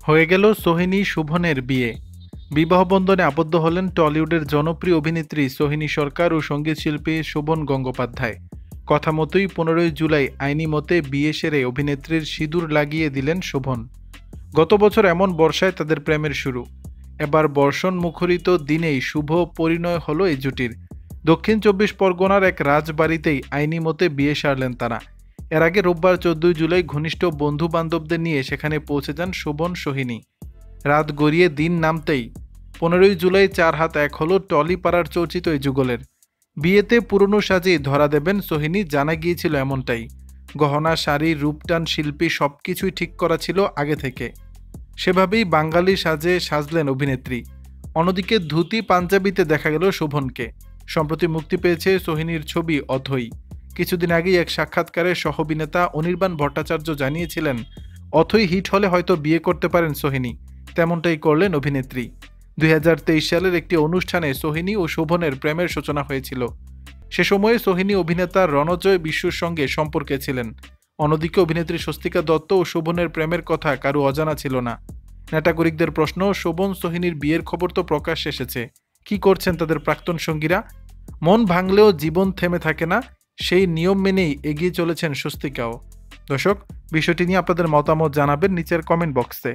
হয়ে গেল সোহিনী শোভনের বিয়ে। বিবাহ বন্ধনে আবদ্ধ হলেন টলিউডের জনপ্রিয় অভিনেত্রী সোহিনী সরকার ও সঙ্গীত শিল্পী শোভন গঙ্গোপাধ্যায়। কথা মতোই 15ই জুলাই আইনি মতে বিয়ে সেরে অভিনেত্রীর সিঁদুর লাগিয়ে দিলেন শোভন। গত বছর এমন বর্ষায় তাদের প্রেমের শুরু। এবার বর্ষণ মুখরিত দিনেই শুভ পরিণয় হলো এই জুটির। দক্ষিণ 24 পরগনার এক রাজবাড়িতেই আইনি মতে বিয়ে সারলেন তারা। এর আগে রোববার 14 জুলাই ঘনিষ্ঠ বন্ধু বান্ধবদের নিয়ে সেখানে পৌঁছে যান শোভন সোহিনী। রাত গড়িয়ে দিন নামতেই 15ই জুলাই 4 হাত 1 হলো টলিপাড়ার চর্চিত এই যুগলের। বিয়েতে পুরনো সাজেই ধরা দেবেন সোহিনী, জানা গিয়েছিল এমনটাই। গহনা, শাড়ি, রূপটান, শিল্পী সবকিছুই ঠিক করা ছিল আগে থেকে। সেভাবেই বাঙালি সাজে সাজলেন অভিনেত্রী। অন্যদিকে ধুতি পাঞ্জাবিতে দেখা গেল শোভনকে। সম্প্রতি মুক্তি পেয়েছে সোহিনীর ছবি অথৈ। কিছুদিন আগেই এক সাক্ষাৎকারে সহ-অভিনেতা অনির্বাণ ভট্টাচার্য জানিয়েছিলেন, অথৈ হিট হলে হয়তো বিয়ে করতে পারেন সোহিনী। তেমনটাই করলেন অভিনেত্রী। 2023 সালের একটি অনুষ্ঠানে সোহিনী ও শোভনের প্রেমের সূচনা হয়েছিল। সে সময়ে সোহিনী অভিনেতা রণজয় বিশুর সঙ্গে সম্পর্কে ছিলেন। অন্যদিকে অভিনেত্রী স্বস্তিকা দত্ত ও শোভনের প্রেমের কথা কারো অজানা ছিল না। নেটাগরিকদের প্রশ্ন, শোভন সোহিনীর বিয়ের খবর তো প্রকাশ্যে এসেছে, কি করছেন তাদের প্রাক্তন সঙ্গীরা? মন ভাঙলেও জীবন থেমে থাকে না, সেই নিয়ম মেনেই এগিয়ে চলেছেন স্বস্তিকাও। দর্শক, বিষয়টি নিয়ে আপনাদের মতামত জানাবেন নিচের কমেন্ট বক্সে।